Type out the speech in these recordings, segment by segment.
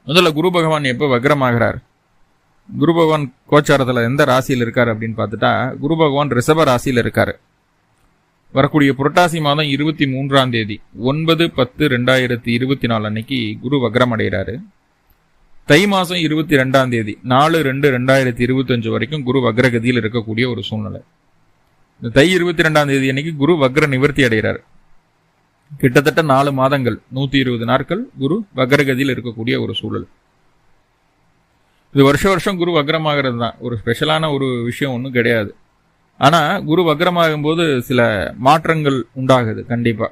முதல்ல குரு பகவான் எப்போ வக்ரமாகிறார், குரு பகவான் கோச்சாரத்தில் எந்த ராசியில் இருக்கார் அப்படின்னு பார்த்துட்டா, குரு பகவான் ரிஷப ராசியில் இருக்காரு. வரக்கூடிய புரட்டாசி மாதம் 23ஆம் தேதி 9/10/2024 அன்னைக்கு குரு வக்ரம் அடைகிறாரு. தை மாதம் 22ஆம் தேதி 4/2/2025 வரைக்கும் குரு வக்ரகதியில் இருக்கக்கூடிய ஒரு சூழ்நிலை. இந்த தை 22ஆம் தேதி அன்னைக்கு குரு வக்ர நிவர்த்தி அடைகிறார். கிட்டத்தட்ட 4 மாதங்கள் 120 நாட்கள் குரு வக்ரகதியில் இருக்கக்கூடிய ஒரு சூழல். இது வருஷம் குரு வக்ரமாகிறது தான், ஒரு ஸ்பெஷலான ஒரு விஷயம் ஒன்றும் கிடையாது. ஆனா குரு வக்ரமாகும் போது சில மாற்றங்கள் உண்டாகுது கண்டிப்பா.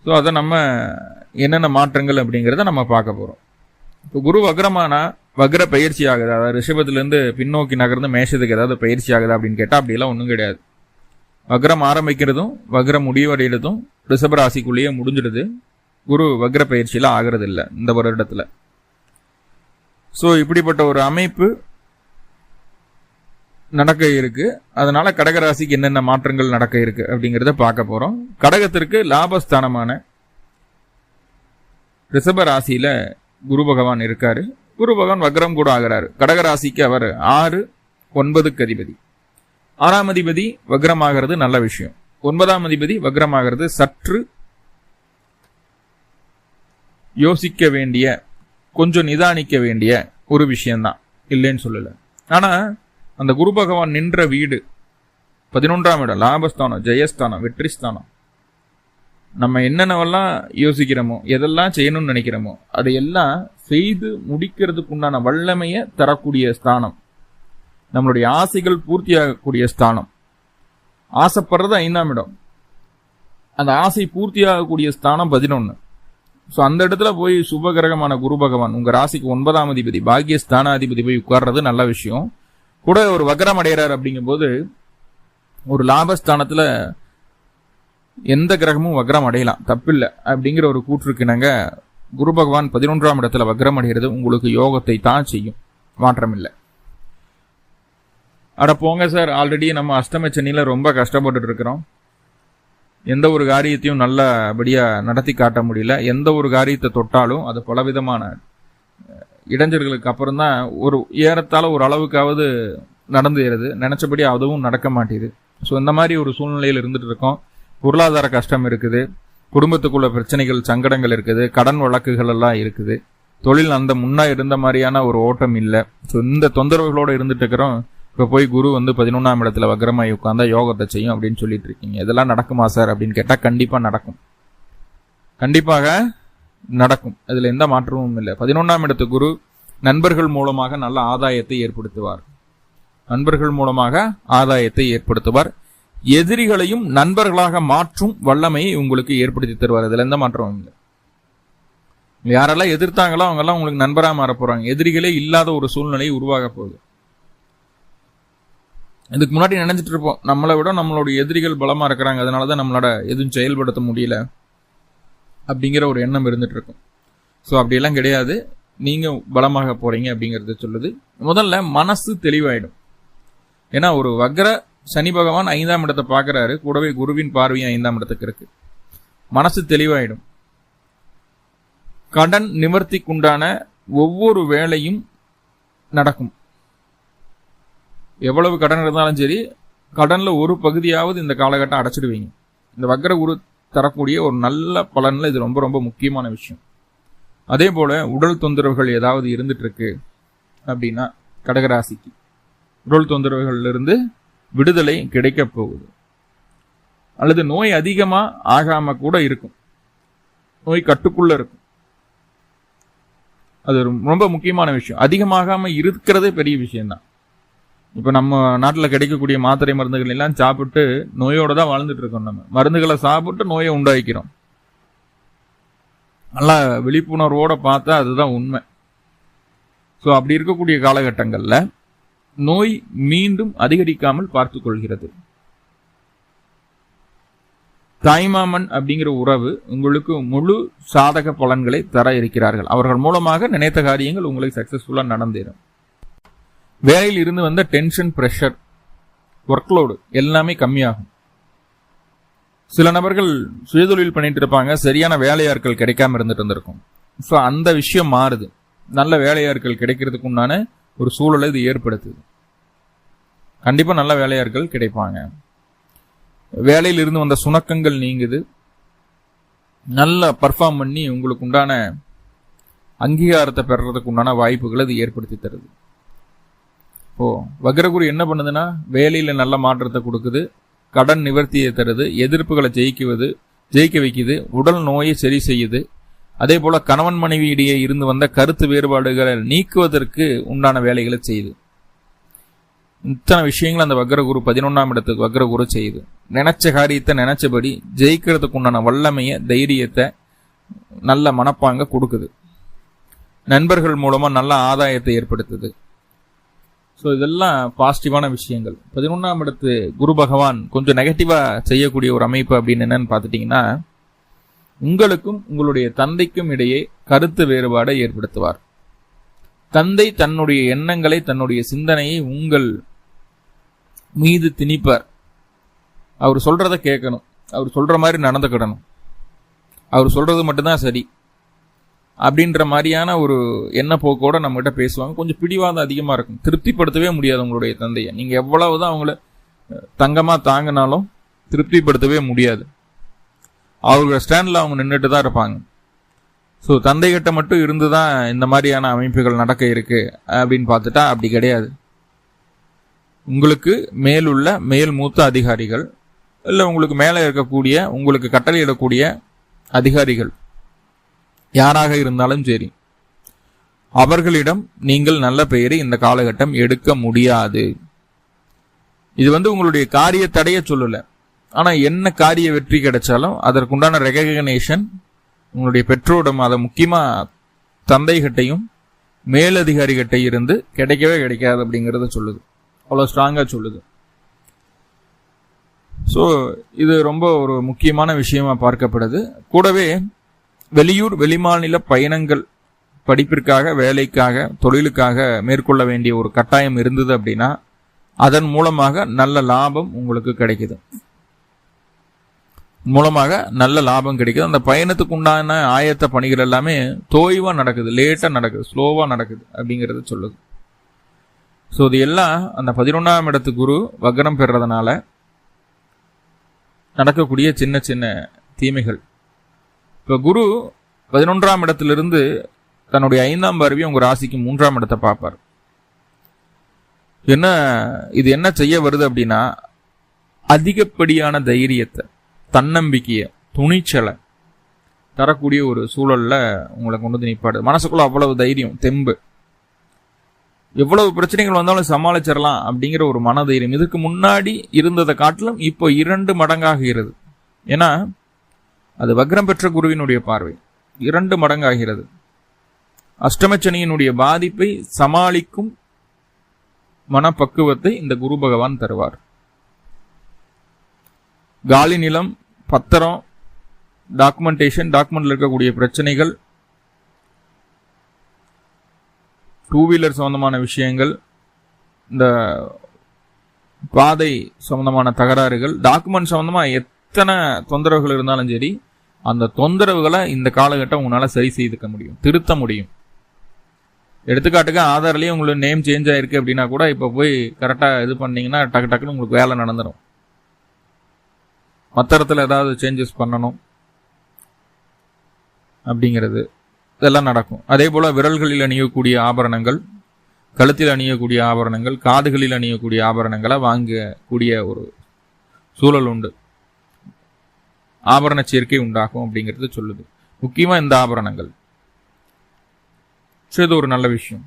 ஸோ அதை நம்ம என்னென்ன மாற்றங்கள் அப்படிங்கிறத நம்ம பார்க்க போறோம். இப்போ குரு வக்ரமானா வக்ர பயிற்சி ஆகுது, அதாவது ரிஷபத்திலிருந்து பின்னோக்கி நகர்ந்து மேஷத்துக்கு ஏதாவது பயிற்சி ஆகுதா அப்படின்னு கேட்டால் அப்படியெல்லாம் ஒன்றும் கிடையாது. வக்ரம் ஆரம்பிக்கிறதும் வக்ரம் முடிவடைகிறதும் ரிஷபராசிக்குள்ளேயே முடிஞ்சிடுது. குரு வக்ர பயிற்சியில ஆகிறது இல்லை இந்த வருடத்துல. ஸோ இப்படிப்பட்ட ஒரு அமைப்பு நடக்க இருக்கு. அதனால கடகராசிக்கு என்னென்ன மாற்றங்கள் நடக்க இருக்கு அப்படிங்கிறத பார்க்க போறோம். கடகத்திற்கு லாபஸ்தானமான ரிஷப ராசியில குரு பகவான் இருக்காரு. குரு பகவான் வக்ரம் கூட ஆகிறாரு. கடகராசிக்கு அவர் 6, 9க்கு அதிபதி. 6ஆம் அதிபதி வக்ரமாகிறது நல்ல விஷயம். 9ஆம் அதிபதி வக்ரமாகிறது சற்று யோசிக்க வேண்டிய, கொஞ்சம் நிதானிக்க வேண்டிய ஒரு விஷயம்தான், இல்லைன்னு சொல்லல. ஆனா அந்த குரு பகவான் நின்ற வீடு 11ஆம் இடம், லாபஸ்தானம், ஜெயஸ்தானம், வெற்றிஸ்தானம். நம்ம என்னென்னவெல்லாம் யோசிக்கிறோமோ, எதெல்லாம் செய்யணும்னு நினைக்கிறோமோ அதையெல்லாம் செய்து முடிக்கிறதுக்கு உண்டான வல்லமையை தரக்கூடிய ஸ்தானம். நம்மளுடைய ஆசைகள் பூர்த்தியாகக்கூடிய ஸ்தானம். ஆசைப்படுறது 5ஆம் இடம், அந்த ஆசை பூர்த்தியாகக்கூடிய ஸ்தானம் 11. ஸோ அந்த இடத்துல போய் சுபகிரகமான குரு பகவான் உங்க ராசிக்கு 9ஆம் அதிபதி, பாக்கியஸ்தானாதிபதி போய் உட்கார்றது நல்ல விஷயம். கூட ஒரு வக்ரம் அடைகிறார் அப்படிங்கும்போது ஒரு லாபஸ்தானத்துல எந்த கிரகமும் வக்ரம் அடையலாம், தப்பில்லை அப்படிங்கிற ஒரு கூற்றுக்கிணங்க குரு பகவான் 11ஆம் இடத்துல வக்ரம் அடைகிறது உங்களுக்கு யோகத்தை தான் செய்யும், மாற்றம் இல்லை. அட போங்க சார், ஆல்ரெடி நம்ம அஷ்டம சனியில ரொம்ப கஷ்டப்பட்டு இருக்கிறோம். எந்த ஒரு காரியத்தையும் நல்லபடியா நடத்தி காட்ட முடியல. எந்த ஒரு காரியத்தை தொட்டாலும் அது பலவிதமான இடைஞ்சல்களுக்கு அப்புறம் தான் ஒரு ஏறத்தாழ ஒரு அளவுக்காவது நடந்துடுது, நினைச்சபடி அதுவும் நடக்க மாட்டேது. ஸோ இந்த மாதிரி ஒரு சூழ்நிலையில் இருந்துட்டு இருக்கோம். பொருளாதார கஷ்டம் இருக்குது, குடும்பத்துக்குள்ள பிரச்சனைகள், சங்கடங்கள் இருக்குது, கடன் வழக்குகள் எல்லாம் இருக்குது, தொழில் அந்த முன்னா இருந்த மாதிரியான ஒரு ஓட்டம் இல்லை. ஸோ இந்த தொந்தரவுகளோடு இருந்துட்டு இருக்கிறோம். இப்போ போய் குரு 11ஆம் இடத்துல வக்ரமாயி உட்கார்ந்தா யோகத்தை செய்யும் அப்படின்னு சொல்லிட்டு இருக்கீங்க. இதெல்லாம் நடக்குமா சார் அப்படின்னு கேட்டால் கண்டிப்பா நடக்கும், கண்டிப்பாக நடக்கும். அதுல எந்த மாற்றமும் இல்லை. 11ஆம் இடத்து குரு நண்பர்கள் மூலமாக நல்ல ஆதாயத்தை ஏற்படுத்துவார். நண்பர்கள் மூலமாக ஆதாயத்தை ஏற்படுத்துவார். எதிரிகளையும் நண்பர்களாக மாற்றும் வல்லமையை உங்களுக்கு ஏற்படுத்தி தருவார். இதுல எந்த மாற்றமும் இல்லை. யாரெல்லாம் எதிர்த்தாங்களோ அவங்க எல்லாம் உங்களுக்கு நண்பராக மாற போறாங்க. எதிரிகளே இல்லாத ஒரு சூழ்நிலை உருவாக போகுது. இதுக்கு முன்னாடி நினைச்சிட்டு இருப்போம், நம்மளை விட நம்மளோட எதிரிகள் பலமா இருக்கிறாங்க, அதனாலதான் நம்மளோட எதுவும் செயல்படுத்த முடியல அப்படிங்கிற ஒரு எண்ணம் இருந்துட்டு இருக்கும். ஸோ அப்படியெல்லாம் கிடையாது, நீங்க பலமாக போறீங்க அப்படிங்கறத சொல்லுது. முதல்ல மனசு தெளிவாயிடும். ஏன்னா ஒரு வக்ர சனி பகவான் 5ஆம் இடத்தை பார்க்கிறாரு, கூடவே குருவின் பார்வையும் 5ஆம் இடத்துக்கு இருக்கு. மனசு தெளிவாயிடும். கடன் நிவர்த்திக்குண்டான ஒவ்வொரு வேலையும் நடக்கும். எவ்வளவு கடன் இருந்தாலும் சரி, கடன்ல ஒரு பகுதியாவது இந்த காலகட்டம் அடைச்சிடுவீங்க. இந்த வக்ர குரு தரக்கூடிய ஒரு நல்ல பலன்ல இது ரொம்ப ரொம்ப முக்கியமான விஷயம். அதே போல உடல் தொந்தரவுகள் ஏதாவது இருந்துட்டு இருக்கு அப்படின்னா கடகராசிக்கு உடல் தொந்தரவுகள்ல இருந்து விடுதலை கிடைக்க போகுது. அல்லது நோய் அதிகமா ஆகாம கூட இருக்கும், நோய் கட்டுக்குள்ள இருக்கும். அது ரொம்ப முக்கியமான விஷயம். அதிகமாகாம இருக்கிறதே பெரிய விஷயம்தான். இப்ப நம்ம நாட்டுல கிடைக்கக்கூடிய மாத்திரை மருந்துகள் எல்லாம் சாப்பிட்டு நோயோட தான் வாழ்ந்துட்டு இருக்கோம். நம்ம மருந்துகளை சாப்பிட்டு நோயை உண்டாக்கிறோம். நல்லா விழிப்புணர்வோட பார்த்தா அதுதான் உண்மை. ஸோ அப்படி இருக்கக்கூடிய காலகட்டங்கள்ல நோய் மீண்டும் அதிகரிக்காமல் பார்த்துக் கொள்கிறது. தாய்மாமன் அப்படிங்கிற உறவு உங்களுக்கு முழு சாதக பலன்களை தர இருக்கிறார்கள். அவர்கள் மூலமாக நினைத்த காரியங்கள் உங்களுக்கு சக்சஸ்ஃபுல்லா நடந்தேறும். வேலையில் இருந்து வந்த டென்ஷன், பிரஷர், ஒர்க்லோடு எல்லாமே கம்மியாகும். சில நபர்கள் சுயதொழில் பண்ணிட்டு இருப்பாங்க, சரியான வேலையாட்கள் கிடைக்காம இருந்துட்டு இருந்திருக்கும். ஸோ அந்த விஷயம் மாறுது. நல்ல வேலையாட்கள் கிடைக்கிறதுக்கு உண்டான ஒரு சூழலை இது ஏற்படுத்துது. கண்டிப்பா நல்ல வேலையாட்கள் கிடைப்பாங்க. வேலையில் இருந்து வந்த சுணக்கங்கள் நீங்குது. நல்லா பர்ஃபார்ம் பண்ணி உங்களுக்கு உண்டான அங்கீகாரத்தை பெறறதுக்கு உண்டான வாய்ப்புகளை இது ஏற்படுத்தி தருது. இப்போ வக்ரகுரு என்ன பண்ணுதுன்னா, வேலையில நல்ல மாற்றத்தை கொடுக்குது, கடன் நிவர்த்தியை தருது, எதிர்ப்புகளை ஜெயிக்க வைக்குது, உடல் நோயை சரி செய்யுது. அதே போல கணவன் மனைவியிடையே இருந்து வந்த கருத்து வேறுபாடுகளை நீக்குவதற்கு உண்டான வேலைகளை செய்யுது. இத்தனை விஷயங்கள் அந்த வக்ரகுரு 11ஆம் இடத்துக்கு வக்ரகுரு செய்யுது. நினைச்ச காரியத்தை நினைச்சபடி ஜெயிக்கிறதுக்கு உண்டான வல்லமைய, தைரியத்தை, நல்ல மனப்பாங்க கொடுக்குது. நண்பர்கள் மூலமா நல்ல ஆதாயத்தை ஏற்படுத்துது. ஸோ இதெல்லாம் பாசிட்டிவான விஷயங்கள். 11ஆம் இடத்து குரு பகவான் கொஞ்சம் நெகட்டிவா செய்யக்கூடிய ஒரு அமைப்பு அப்படின்னு என்னன்னு பார்த்துட்டீங்கன்னா, உங்களுக்கும் உங்களுடைய தந்தைக்கும் இடையே கருத்து வேறுபாடை ஏற்படுத்துவார். தந்தை தன்னுடைய எண்ணங்களை, தன்னுடைய சிந்தனையை உங்கள் மீது திணிப்பார். அவர் சொல்றத கேட்கணும், அவர் சொல்ற மாதிரி நடந்துக்கிடணும், அவர் சொல்றது மட்டும்தான் சரி அப்படின்ற மாதிரியான ஒரு எண்ண போக்கோட நம்ம கிட்ட பேசுவாங்க. கொஞ்சம் பிடிவாதம் அதிகமா இருக்கும். திருப்திப்படுத்தவே முடியாது உங்களுடைய தந்தையை. நீங்க எவ்வளவுதான் அவங்கள தங்கமா தாங்கினாலும் திருப்திப்படுத்தவே முடியாது. அவங்களோட ஸ்டாண்ட்ல அவங்க நின்றுட்டு தான் இருப்பாங்க. ஸோ தந்தை கிட்ட மட்டும் இருந்துதான் இந்த மாதிரியான அமைப்புகள் நடக்க இருக்கு அப்படின்னு பார்த்துட்டா அப்படி கிடையாது. உங்களுக்கு மேலுள்ள மேல் மூத்த அதிகாரிகள், இல்லை உங்களுக்கு மேலே இருக்கக்கூடிய, உங்களுக்கு கட்டளையிடக்கூடிய அதிகாரிகள் யாராக இருந்தாலும் சரி, அவர்களிடம் நீங்கள் நல்ல பெயரை இந்த காலகட்டம் எடுக்க முடியாது. இது உங்களுடைய காரிய தடைய சொல்லல. ஆனா என்ன காரிய வெற்றி கிடைச்சாலும் அதற்குண்டான ரெகக்னேஷன் உங்களுடைய பெற்றோரிடம், அதை முக்கியமா தந்தைகிட்டையும் மேலதிகாரிகிட்ட இருந்து கிடைக்கவே கிடைக்காது அப்படிங்கறத சொல்லுது. அவ்வளவு ஸ்ட்ராங்கா சொல்லுது. ஸோ இது ரொம்ப ஒரு முக்கியமான விஷயமா பார்க்கப்படுது. கூடவே வெளியூர் வெளிமாநில பயணங்கள், படிப்பிற்காக, வேலைக்காக, தொழிலுக்காக மேற்கொள்ள வேண்டிய ஒரு கட்டாயம் இருந்தது அப்படின்னா அதன் மூலமாக நல்ல லாபம் உங்களுக்கு கிடைக்குது. அந்த பயணத்துக்கு உண்டான ஆயத்த பணிகள் எல்லாமே தோய்வா நடக்குது, லேட்டா நடக்குது, ஸ்லோவா நடக்குது அப்படிங்கறது சொல்லுது. ஸோ இது எல்லாம் அந்த 11ஆம் இடத்து குரு வக்ரம் பெறறதுனால நடக்கக்கூடிய சின்ன சின்ன தீமைகள். இப்போ குரு 11ஆம் இடத்திலிருந்து தன்னுடைய 5ஆம் பார்வையை உங்க ராசிக்கு 3ஆம் இடத்தை பார்ப்பார். இது என்ன செய்ய வருது அப்படின்னா, அதிகப்படியான தைரியத்தை, தன்னம்பிக்கையை, துணிச்சலை தரக்கூடிய ஒரு சூழல்ல உங்களை கொண்டு வந்து நிற்பாடு. மனசுக்குள்ள அவ்வளவு தைரியம், தெம்பு, எவ்வளவு பிரச்சனைகள் வந்தாலும் சமாளிச்சிடலாம் அப்படிங்கிற ஒரு மனதைரியம் இதுக்கு முன்னாடி இருந்ததை காட்டிலும் இப்போ 2 மடங்காகிறது. ஏன்னா அது வக்ரம் பெற்ற குருவினுடைய பார்வை 2 மடங்காகிறது. அஷ்டமச்சனியினுடைய பாதிப்பை சமாளிக்கும் மனப்பக்குவத்தை இந்த குரு பகவான் தருவார். காலி நிலம், பத்திரம், டாக்குமெண்ட்ல இருக்கக்கூடிய பிரச்சனைகள், 2 வீலர் சம்பந்தமான விஷயங்கள், இந்த பாதை சம்பந்தமான தகராறுகள், டாக்குமெண்ட் சம்பந்தமா எத்தனை தொந்தரவுகள் இருந்தாலும் சரி, அந்த தொந்தரவுகளை இந்த காலகட்டம் உங்களால சரி செய்துக்க முடியும், திருத்த முடியும். எடுத்துக்காட்டுக்கு ஆதார்லயே உங்களுக்கு நேம் சேஞ்ச் ஆயிருக்கு அப்படின்னா கூட இப்ப போய் கரெக்டா இது பண்ணீங்கன்னா டக்கு டக்குன்னு உங்களுக்கு வேலை நடந்துடும். மத்தரத்துல ஏதாவது சேஞ்சஸ் பண்ணணும் அப்படிங்கிறது இதெல்லாம் நடக்கும். அதே போல விரல்களில் அணியக்கூடிய ஆபரணங்கள், கழுத்தில் அணியக்கூடிய ஆபரணங்கள், காதுகளில் அணியக்கூடிய ஆபரணங்களை வாங்கக்கூடிய ஒரு சூழல் உண்டு. ஆபரண சேர்க்கை உண்டாகும் அப்படிங்கிறது சொல்லுது. முக்கியமா இந்த ஆபரணங்கள். இது ஒரு நல்ல விஷயம்.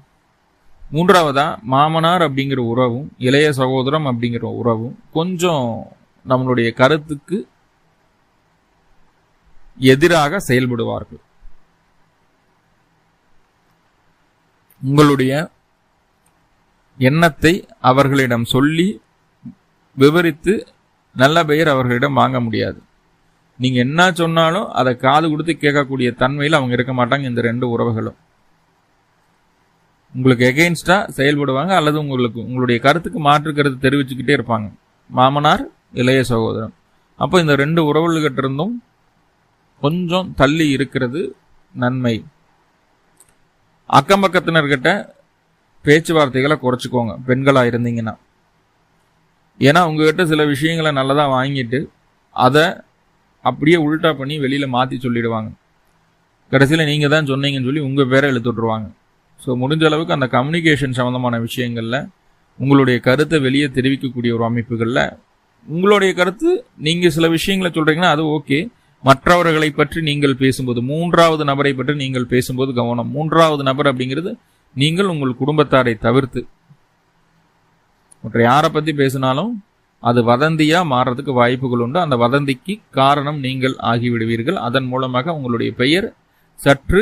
3வதா மாமனார் அப்படிங்கிற உறவும் இளைய சகோதரம் அப்படிங்கிற உறவும் கொஞ்சம் நம்மளுடைய கருத்துக்கு எதிராக செயல்படுவார்கள். உங்களுடைய எண்ணத்தை அவர்களிடம் சொல்லி விவரித்து நல்ல பெயர் அவர்களிடம் வாங்க முடியாது. நீங்க என்ன சொன்னாலும் அதை காது கொடுத்து கேட்கக்கூடிய தன்மையில் அவங்க இருக்க மாட்டாங்க. இந்த 2 உறவுகளும் உங்களுக்கு எகெயின்ஸ்டா செயல்படுவாங்க, அல்லது உங்களுடைய கருத்துக்கு மாற்று கருத்து தெரிவிச்சுக்கிட்டே இருப்பாங்க. மாமனார், இளைய சகோதரன். அப்போ இந்த 2 உறவுகிட்ட இருந்தும் கொஞ்சம் தள்ளி இருக்கிறது நன்மை. அக்கம் பக்கத்தினர்கிட்ட பேச்சுவார்த்தைகளை குறைச்சிக்கோங்க பெண்களாக இருந்தீங்கன்னா. ஏன்னா உங்ககிட்ட சில விஷயங்களை நல்லதாக வாங்கிட்டு அதை அப்படியே உல்டா பண்ணி வெளியில் மாற்றி சொல்லிடுவாங்க. கடைசியில் நீங்கள் தான் சொன்னீங்கன்னு சொல்லி உங்கள் பேரை இழுத்து விட்ருவாங்க. ஸோ முடிஞ்ச அளவுக்கு அந்த கம்யூனிகேஷன் சம்மந்தமான விஷயங்களில் உங்களுடைய கருத்தை வெளியே தெரிவிக்கக்கூடிய ஒரு அமைப்புகளில் உங்களுடைய கருத்து நீங்கள் சில விஷயங்களை சொல்கிறீங்கன்னா அது ஓகே. மற்றவர்களை பற்றி நீங்கள் பேசும்போது, மூன்றாவது நபரை பற்றி நீங்கள் பேசும்போது கவனம். மூன்றாவது நபர் அப்படிங்கிறது நீங்கள் உங்கள் குடும்பத்தாரை தவிர்த்து மற்ற யாரை பற்றி பேசினாலும் அது வதந்தியாக மாறுறதுக்கு வாய்ப்புகள் உண்டு. அந்த வதந்திக்கு காரணம் நீங்கள் ஆகிவிடுவீர்கள். அதன் மூலமாக உங்களுடைய பெயர் சற்று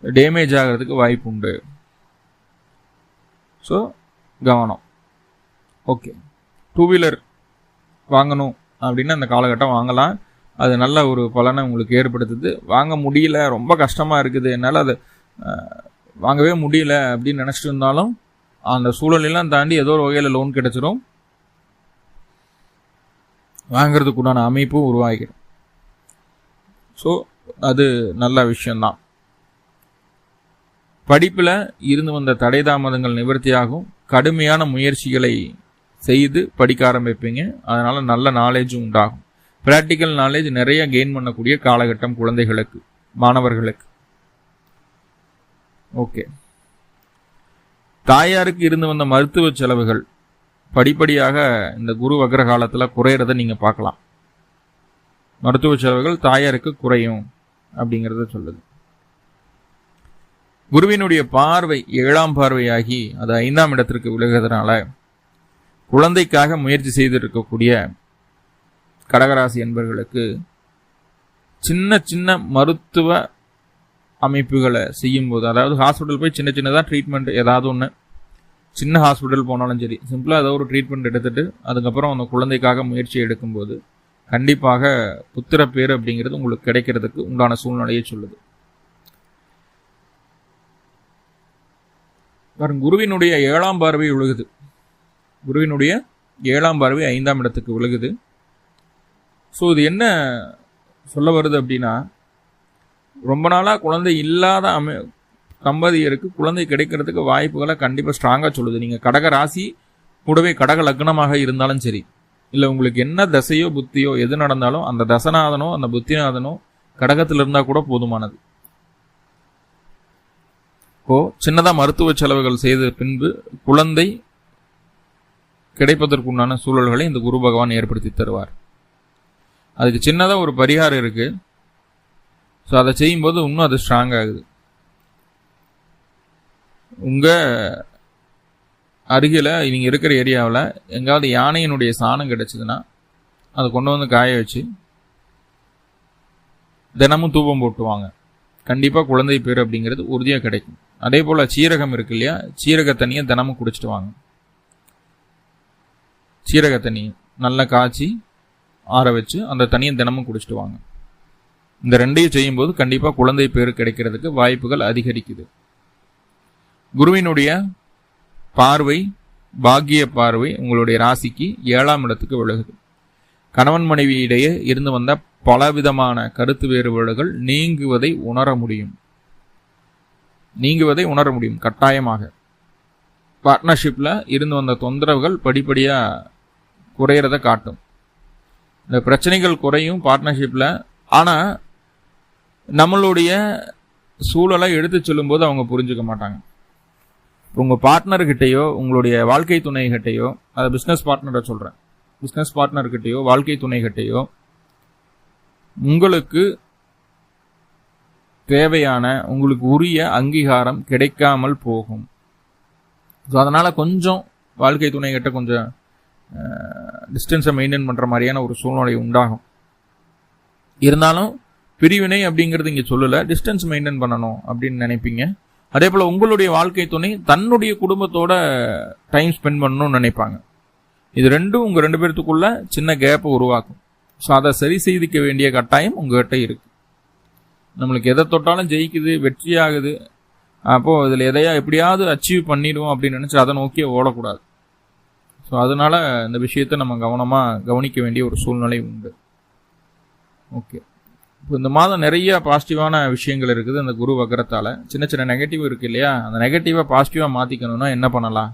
டேமேஜ் ஆகிறதுக்கு வாய்ப்பு உண்டு. ஸோ கவனம். ஓகே, 2 வீலர் வாங்கணும் அப்படின்னா அந்த காலகட்டம் வாங்கலாம். அது நல்ல ஒரு பலனை உங்களுக்கு ஏற்படுத்துது. வாங்க முடியல, ரொம்ப கஷ்டமாக இருக்குது, என்னால் அதை வாங்கவே முடியல அப்படின்னு நினச்சிட்டு இருந்தாலும் அந்த சூழலெல்லாம் தாண்டி ஏதோ ஒரு வகையில் லோன் கிடைச்சிடும். வாங்கிறதுக்குண்டான அமைப்பும் உருவாகிடும். ஸோ அது நல்ல விஷயம்தான். படிப்பில் இருந்து வந்த தடை தாமதங்கள் நிவர்த்தியாகும். கடுமையான முயற்சிகளை செய்து படிக்க ஆரம்பிப்பீங்க. அதனால் நல்ல நாலேஜும் உண்டாகும். ப்ராக்டிக்கல் நாலேஜ் நிறைய கெயின் பண்ணக்கூடிய காலகட்டம் குழந்தைகளுக்கு, மாணவர்களுக்கு. ஓகே, தாயாருக்கு இருந்து வந்த மருத்துவ செலவுகள் படிப்படியாக இந்த குரு வக்ர காலத்தில் குறையிறத நீங்கள் பார்க்கலாம். மருத்துவ செலவுகள் தாயாருக்கு குறையும் அப்படிங்கிறத சொல்லுது. குருவினுடைய பார்வை 7ஆம் பார்வையாகி அது 5ஆம் இடத்திற்கு விலகுறதுனால குழந்தைக்காக முயற்சி செய்திருக்கக்கூடிய கடகராசி என்பவர்களுக்கு சின்ன சின்ன மருத்துவ அமைப்புகளை செய்யும்போது, அதாவது ஹாஸ்பிட்டல் போய் சின்ன சின்னதாக ட்ரீட்மெண்ட் ஏதாவது ஒன்று, சின்ன ஹாஸ்பிட்டல் போனாலும் சரி, சிம்பிளாக ஏதோ ஒரு ட்ரீட்மெண்ட் எடுத்துட்டு அதுக்கப்புறம் அந்த குழந்தைக்காக முயற்சி எடுக்கும்போது கண்டிப்பாக புத்திர பேர் அப்படிங்கிறது உங்களுக்கு கிடைக்கிறதுக்கு உண்டான சூழ்நிலையை சொல்லுது. குருவினுடைய 7ஆம் பார்வை விழுகுது. குருவினுடைய 7ஆம் பார்வை 5ஆம் இடத்துக்கு விழுகுது. ஸோ இது என்ன சொல்ல வருது அப்படின்னா, ரொம்ப நாளாக குழந்தை இல்லாத தம்பதியருக்கு குழந்தை கிடைக்கிறதுக்கு வாய்ப்புகளை கண்டிப்பாக ஸ்ட்ராங்காக சொல்லுது. நீங்கள் கடக ராசி கூடவே கடக லக்னமாக இருந்தாலும் சரி, இல்லை உங்களுக்கு என்ன தசையோ புத்தியோ எது நடந்தாலும் அந்த தசநாதனோ அந்த புத்திநாதனோ கடகத்தில் இருந்தால் கூட போதுமானது. இப்போ சின்னதாக மருத்துவ செலவுகள் செய்த பின்பு குழந்தை கிடைப்பதற்குண்டான சூழல்களை இந்த குரு பகவான் ஏற்படுத்தி தருவார். அதுக்கு சின்னதாக ஒரு பரிகாரம் இருக்கு. ஸோ அதை செய்யும்போது இன்னும் அது ஸ்ட்ராங் ஆகுது. உங்கள் அருகில் நீங்கள் இருக்கிற ஏரியாவில் எங்காவது யானையினுடைய சாணம் கிடைச்சதுன்னா அதை கொண்டு வந்து காய வச்சு தினமும் தூபம் போட்டுவாங்க. கண்டிப்பாக குழந்தை பேர் அப்படிங்கிறது உறுதியாக கிடைக்கும். அதே போல் சீரகம் இருக்கு இல்லையா, சீரக தண்ணியை தினமும் குடிச்சிட்டு வாங்க. சீரக தண்ணி நல்லா காய்ச்சி ஆற வச்சு அந்த தண்ணியை தினமும் குடிச்சிட்டு வாங்க. இந்த ரெண்டையும் செய்யும்போது கண்டிப்பாக குழந்தை பேர் கிடைக்கிறதுக்கு வாய்ப்புகள் அதிகரிக்குது. குருவினுடைய பார்வை, பாக்கிய பார்வை உங்களுடைய ராசிக்கு 7ஆம் இடத்துக்கு விலகுது. கணவன் மனைவி இடையே இருந்து வந்த பலவிதமான கருத்து வேறுபாடுகள் நீங்குவதை உணர முடியும். கட்டாயமாக. பார்ட்னர்ஷிப்பில் இருந்து வந்த தொந்தரவுகள் படிப்படியாக குறையிறத காட்டும். இந்த பிரச்சனைகள் குறையும் பார்ட்னர்ஷிப்பில். ஆனால் நம்மளுடைய சூழலை எடுத்து சொல்லும்போது அவங்க புரிஞ்சுக்க மாட்டாங்க. உங்கள் பார்ட்னர்கிட்டையோ உங்களுடைய வாழ்க்கை துணைகிட்டையோ, அதை பிஸ்னஸ் பார்ட்னரை சொல்கிறேன், பிஸ்னஸ் பார்ட்னர்கிட்டையோ வாழ்க்கை துணைகிட்டையோ உங்களுக்கு தேவையான உங்களுக்கு உரிய அங்கீகாரம் கிடைக்காமல் போகும். ஸோ அதனால் கொஞ்சம் வாழ்க்கை துணைகிட்ட கொஞ்சம் டிஸ்டன்ஸை மெயின்டைன் பண்ணுற மாதிரியான ஒரு சூழ்நிலை உண்டாகும். இருந்தாலும் பிரிவினை அப்படிங்கிறது இங்கே சொல்லலை, டிஸ்டன்ஸ் மெயின்டைன் பண்ணணும் அப்படின்னு நினைப்பீங்க. அதே போல் உங்களுடைய வாழ்க்கை துணை தன்னுடைய குடும்பத்தோட டைம் ஸ்பெண்ட் பண்ணணும்னு நினைப்பாங்க. இது ரெண்டும் உங்கள் 2 பேர்த்துக்குள்ள சின்ன கேப்பை உருவாக்கும். ஸோ அதை சரி செய்திக்க வேண்டிய கட்டாயம் உங்கள்கிட்ட இருக்கு. நம்மளுக்கு எதை தொட்டாலும் ஜெயிக்குது, வெற்றி ஆகுது, அப்போது இதில் எதையா எப்படியாவது அச்சீவ் பண்ணிடுவோம் அப்படின்னு நினச்சி அதை நோக்கியே ஓடக்கூடாது. ஸோ அதனால் இந்த விஷயத்தை நம்ம கவனமாக கவனிக்க வேண்டிய ஒரு சூழ்நிலை உண்டு. ஓகே, இப்போ இந்த மாதம் நிறைய பாசிட்டிவான விஷயங்கள் இருக்குது அந்த குரு வக்கரத்தால். சின்ன சின்ன நெகட்டிவ் இருக்குது இல்லையா, அந்த நெகட்டிவாக பாசிட்டிவாக மாற்றிக்கணும்னா என்ன பண்ணலாம்